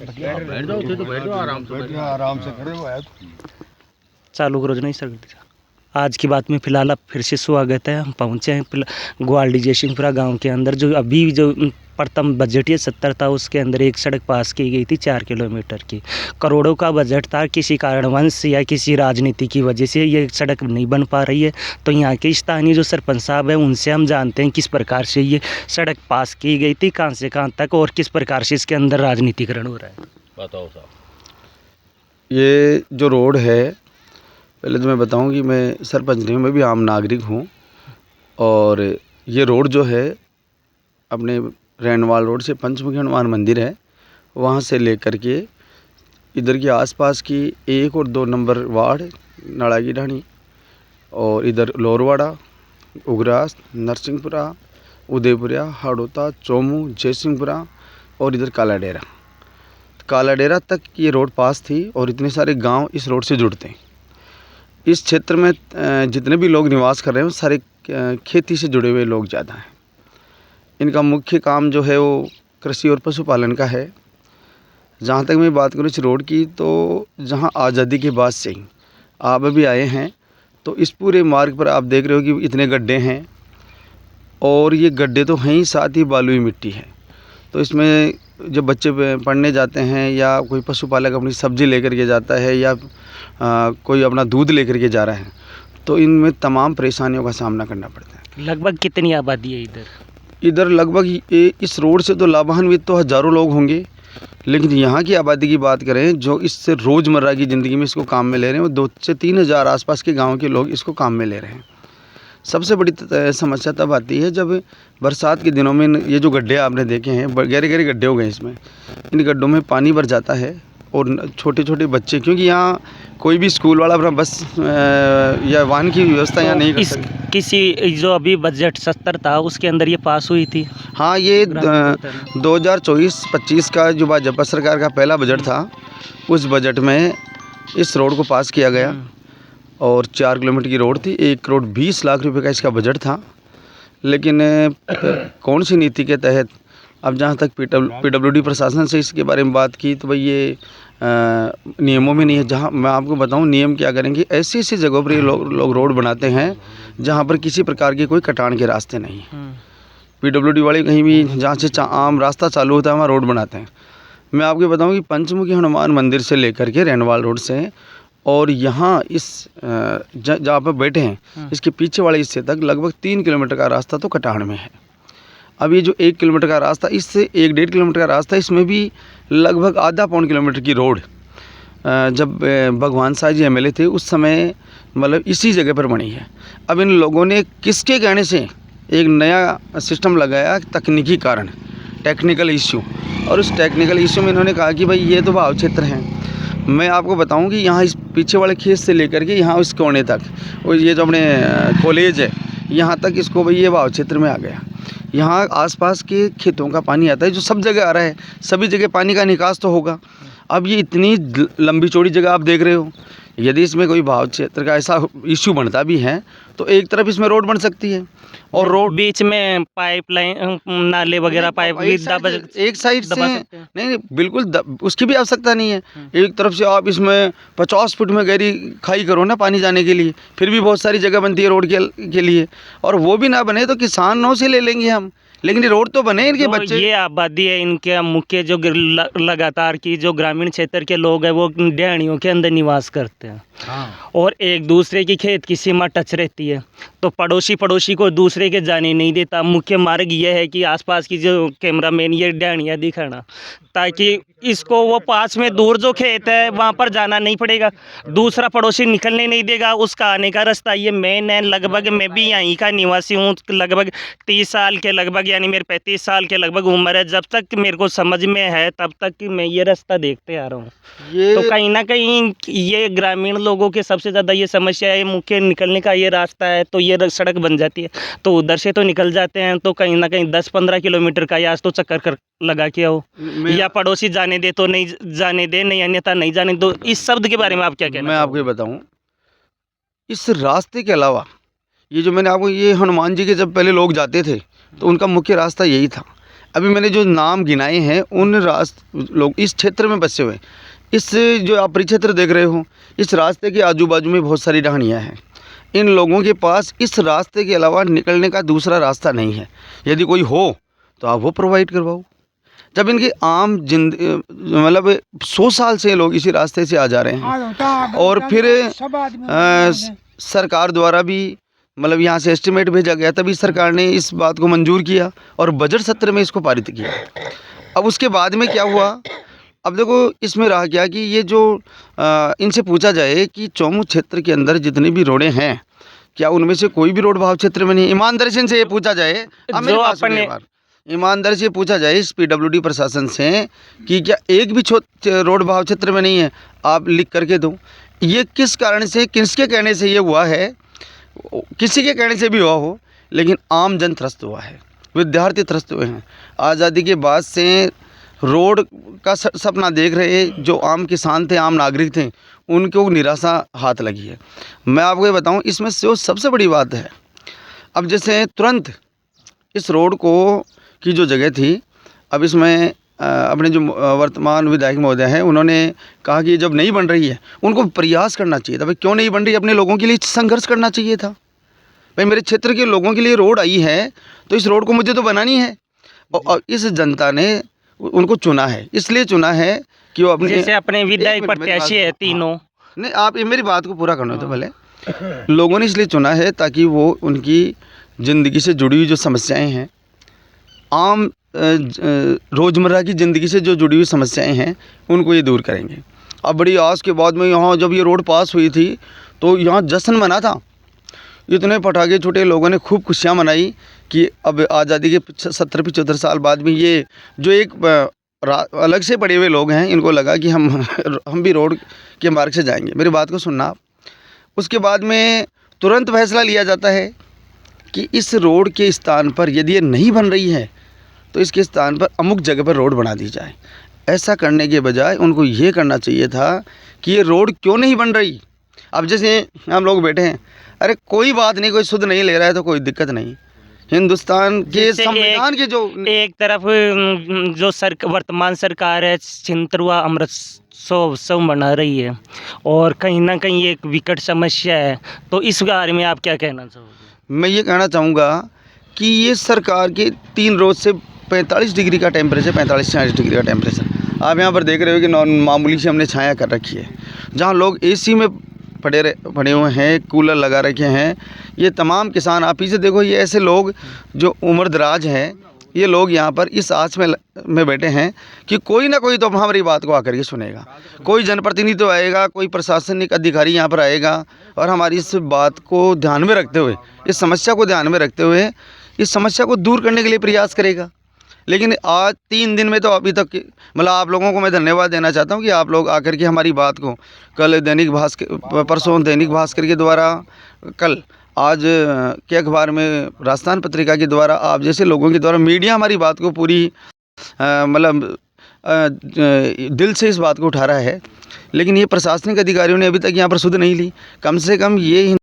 बैठ जाओ तो बैठ जाओ आराम से खड़े हो यार। चालू करो नहीं सर। आज की बात में फिलहाल अब फिर से स्वागत है। हम पहुँचे हैं ग्वाल्डी जयसिंहपुरा गांव के अंदर। जो अभी जो प्रथम बजट ये 70 था, उसके अंदर एक सड़क पास की गई थी 4 किलोमीटर की। करोड़ों का बजट था, किसी कारणवश या किसी राजनीति की वजह से ये सड़क नहीं बन पा रही है। तो यहाँ के स्थानीय जो सरपंच साहब हैं, उनसे हम जानते हैं किस प्रकार से ये सड़क पास की गई थी, कहाँ से कहाँ तक, और किस प्रकार से इसके अंदर राजनीतिकरण हो रहा है। बताओ साहब। ये जो रोड है, पहले तो मैं बताऊं कि मैं सरपंच नहीं हूँ, मैं भी आम नागरिक हूँ। और ये रोड जो है अपने रैनवाल रोड से पंचमुखी हनुमान मंदिर है, वहाँ से लेकर के इधर के आसपास की 1 और 2 नंबर वार्ड नाड़ागी ढाणी, और इधर लोरवाड़ा, उगरास, नरसिंहपुरा, उदयपुरा, हाड़ोता, चोमू, जयसिंहपुरा और इधर काला डेरा तक ये रोड पास थी। और इतने सारे गांव इस रोड से जुड़ते हैं। इस क्षेत्र में जितने भी लोग निवास कर रहे हैं, सारे खेती से जुड़े हुए लोग ज़्यादा हैं। इनका मुख्य काम जो है वो कृषि और पशुपालन का है। जहाँ तक मैं बात करूँ इस रोड की, तो जहाँ आज़ादी के बाद से ही आप अभी आए हैं, तो इस पूरे मार्ग पर आप देख रहे हो कि इतने गड्ढे हैं, और ये गड्ढे तो हैं ही, साथ ही बालुई मिट्टी है। तो इसमें जब बच्चे पढ़ने जाते हैं, या कोई पशुपालक अपनी सब्ज़ी लेकर के जाता है, या कोई अपना दूध लेकर के जा रहा है, तो इनमें तमाम परेशानियों का सामना करना पड़ता है। लगभग कितनी आबादी है इधर लगभग इस रोड से तो लाभान्वित तो हज़ारों लोग होंगे, लेकिन यहाँ की आबादी की बात करें, जो इससे रोज़मर्रा की ज़िंदगी में इसको काम में ले रहे हैं, वो 2 से 3 हज़ार आसपास के गाँव के लोग इसको काम में ले रहे हैं। सबसे बड़ी समस्या तब आती है जब बरसात के दिनों में ये जो गड्ढे आपने देखे हैं, गहरे गहरे गड्ढे हो गए इसमें, इन गड्ढों में पानी भर जाता है। और छोटे छोटे बच्चे, क्योंकि यहाँ कोई भी स्कूल वाला अपना बस या वाहन की व्यवस्था यहाँ नहीं कर सकता। किसी जो अभी बजट 70 था, उसके अंदर ये पास हुई थी। हाँ, ये 2024-25 का जो भाजपा सरकार का पहला बजट था, उस बजट में इस रोड को पास किया गया। और 4 किलोमीटर की रोड थी, 1 करोड़ 20 लाख रुपए का इसका बजट था। लेकिन कौन सी नीति के तहत, अब जहाँ तक PWD प्रशासन से इसके बारे में बात की, तो भाई ये नियमों में नहीं है। जहाँ मैं आपको बताऊँ नियम क्या करेंगे, ऐसी ऐसी जगहों पर ये लोग रोड बनाते हैं जहाँ पर किसी प्रकार के कोई कटान के रास्ते नहीं हैं। PWD वाले कहीं भी जहाँ से आम रास्ता चालू होता है वहाँ रोड बनाते हैं। मैं आपको बताऊँ कि पंचमुखी हनुमान मंदिर से लेकर के रैनवाल रोड से, और यहाँ इस जहाँ पर बैठे हैं, इसके पीछे वाले हिस्से तक लगभग 3 किलोमीटर का रास्ता तो कटान में है। अब ये जो 1 किलोमीटर का रास्ता, इससे 1-1.5 किलोमीटर का रास्ता, इसमें भी लगभग आधा पौन किलोमीटर की रोड जब भगवान साहब जी MLA थे उस समय, मतलब इसी जगह पर बनी है। अब इन लोगों ने किसके कहने से एक नया सिस्टम लगाया, तकनीकी कारण, टेक्निकल इश्यू, और उस टेक्निकल इश्यू में इन्होंने कहा कि भाई ये तो भाव क्षेत्र हैं। मैं आपको बताऊं कि यहाँ इस पीछे वाले खेत से लेकर के यहाँ इस कोने तक, और ये जो अपने कॉलेज है, यहाँ तक इसको भाई ये भाव क्षेत्र में आ गया। यहाँ आसपास के खेतों का पानी आता है, जो सब जगह आ रहा है, सभी जगह पानी का निकास तो होगा। अब ये इतनी लंबी चौड़ी जगह आप देख रहे हो, यदि इसमें कोई भाव क्षेत्र का ऐसा इश्यू बनता भी है, तो एक तरफ इसमें रोड बन सकती है, और रोड बीच में पाइपलाइन, नाले वगैरह, पाइप एक साइड से नहीं, बिल्कुल उसकी भी आवश्यकता नहीं है। एक तरफ से आप इसमें 50 फुट में गहरी खाई करो ना पानी जाने के लिए, फिर भी बहुत सारी जगह बनती है रोड के लिए। और वो भी ना बने तो किसानों से ले लेंगे हम, लेकिन ये रोड तो बने इनके बच्चे। ये आबादी है, इनके मुख्य जो लगातार की जो ग्रामीण क्षेत्र के लोग हैं, वो ढाणियों के अंदर निवास करते हैं। और एक दूसरे की खेत की सीमा टच रहती है, तो पड़ोसी को दूसरे के जाने नहीं देता। मुख्य मार्ग ये है कि आसपास की जो कैमरामैन ये ढाणियाँ दिखाना, ताकि इसको वो पास में दूर जो खेत है वहाँ पर जाना नहीं पड़ेगा, दूसरा पड़ोसी निकलने नहीं देगा। उसका आने का रास्ता ये मेन है। लगभग मैं भी यहीं का निवासी हूँ, लगभग 30 साल के लगभग, यानी मेरे 35 साल के लगभग उम्र है। जब तक मेरे को समझ में है तब तक मैं ये रास्ता देखते आ रहा हूँ। तो कहीं ना कहीं ये ग्रामीण लोगों के सबसे ज़्यादा ये समस्या है, मुख्य निकलने का ये रास्ता है, तो ये सड़क बन जाती है तो उधर से तो निकल जाते हैं, तो कहीं ना कहीं 10-15 किलोमीटर का या तो चक्कर कर लगा के आओ, या पड़ोसी जाने दे तो नहीं जाने दे, नहीं अन्यथा नहीं जाने दो। इस शब्द के बारे में आप क्या कहना? मैं आपको बताऊं, इस रास्ते के अलावा ये जो मैंने आपको, ये हनुमान जी के जब पहले लोग जाते थे तो उनका मुख्य रास्ता यही था। अभी मैंने जो नाम गिनाए हैं उन लोग इस क्षेत्र में बसे हुए, इस जो आप परिक्षेत्र देख रहे हो, इस रास्ते के आजू बाजू में बहुत सारी ढाणियाँ हैं। इन लोगों के पास इस रास्ते के अलावा निकलने का दूसरा रास्ता नहीं है। यदि कोई हो तो आप वो प्रोवाइड करवाओ। जब इनकी आम मतलब 100 साल से लोग इसी रास्ते से आ जा रहे हैं, और फिर सरकार द्वारा भी मतलब यहाँ से एस्टिमेट भेजा गया, तभी सरकार ने इस बात को मंजूर किया और बजट सत्र में इसको पारित किया। अब उसके बाद में क्या हुआ, अब देखो इसमें रहा क्या कि ये जो इनसे पूछा जाए कि चौमुख क्षेत्र के अंदर जितनी भी रोडें हैं, क्या उनमें से कोई भी रोड भाव क्षेत्र में नहीं? ईमानदारी से इनसे ये पूछा जाए, ईमानदारी से पूछा जाए इस PWD प्रशासन से कि क्या एक भी रोड भाव क्षेत्र में नहीं है, आप लिख करके दो। ये किस कारण से, किसके कहने से ये हुआ है? किसी के कहने से भी हुआ हो, लेकिन आम जन त्रस्त हुआ है, विद्यार्थी त्रस्त हुए हैं। आज़ादी के बाद से रोड का सपना देख रहे जो आम किसान थे, आम नागरिक थे, उनको निराशा हाथ लगी है। मैं आपको ये बताऊं, इसमें से सबसे बड़ी बात है, अब जैसे तुरंत इस रोड को की जो जगह थी, अब इसमें अपने जो वर्तमान विधायक महोदय हैं, उन्होंने कहा कि जब नहीं बन रही है उनको प्रयास करना चाहिए था। भाई क्यों नहीं बन रही? अपने लोगों के लिए संघर्ष करना चाहिए था। भाई मेरे क्षेत्र के लोगों के लिए रोड आई है तो इस रोड को मुझे तो बनानी है, और इस जनता ने उनको चुना है, इसलिए चुना है कि वो अपने विधायक प्रत्याशी है तीनों। नहीं, आप मेरी बात को पूरा करना तो भले। लोगों ने इसलिए चुना है ताकि वो उनकी ज़िंदगी से जुड़ी हुई जो समस्याएं हैं, आम रोज़मर्रा की ज़िंदगी से जो जुड़ी हुई समस्याएं हैं, उनको ये दूर करेंगे। अब बड़ी आस के बाद में यहाँ जब ये रोड पास हुई थी तो यहाँ जश्न मना था, इतने पटाखे छूटे, लोगों ने खूब खुशियाँ मनाई कि अब आज़ादी के 70-75 साल बाद में ये जो एक अलग से पड़े हुए लोग हैं, इनको लगा कि हम भी रोड के मार्ग से जाएंगे। मेरी बात को सुनना आप। उसके बाद में तुरंत फैसला लिया जाता है कि इस रोड के स्थान पर यदि ये नहीं बन रही है तो इसके स्थान पर अमुक जगह पर रोड बना दी जाए। ऐसा करने के बजाय उनको ये करना चाहिए था कि ये रोड क्यों नहीं बन रही। अब जैसे हम लोग बैठे हैं, अरे कोई बात नहीं, कोई सुध नहीं ले रहा है तो कोई दिक्कत नहीं। हिंदुस्तान के संविधान के जो एक तरफ जो वर्तमान सरकार है छिंतरुआ अमृत उत्सव मना रही है, और कहीं ना कहीं एक विकट समस्या है, तो इस बारे में आप क्या कहना चाहोगे? मैं ये कहना चाहूँगा कि ये सरकार के 3 रोज़ से 45 डिग्री का टेम्परेचर, 45 से 40 डिग्री का टेम्परेचर आप यहाँ पर देख रहे हो कि मामूली से हमने छाया कर रखी है। जहाँ लोग AC में पड़े हुए हैं, कूलर लगा रखे हैं, ये तमाम किसान, आप पीछे देखो, ये ऐसे लोग जो उम्र दराज हैं, ये लोग यहाँ पर इस आस में बैठे हैं कि कोई ना कोई तो हमारी बात को आकर के सुनेगा, कोई जनप्रतिनिधि तो आएगा, कोई प्रशासनिक अधिकारी यहाँ पर आएगा और हमारी इस बात को ध्यान में रखते हुए, इस समस्या को ध्यान में रखते हुए इस समस्या को दूर करने के लिए प्रयास करेगा। लेकिन आज 3 दिन में तो अभी तक, मतलब आप लोगों को मैं धन्यवाद देना चाहता हूँ कि आप लोग आकर के हमारी बात को कल दैनिक भास्कर, परसों दैनिक भास्कर के द्वारा, कल आज के अखबार में राजस्थान पत्रिका के द्वारा, आप जैसे लोगों के द्वारा, मीडिया हमारी बात को पूरी मतलब दिल से इस बात को उठा रहा है। लेकिन ये प्रशासनिक अधिकारियों ने अभी तक यहाँ पर सुध नहीं ली। कम से कम ये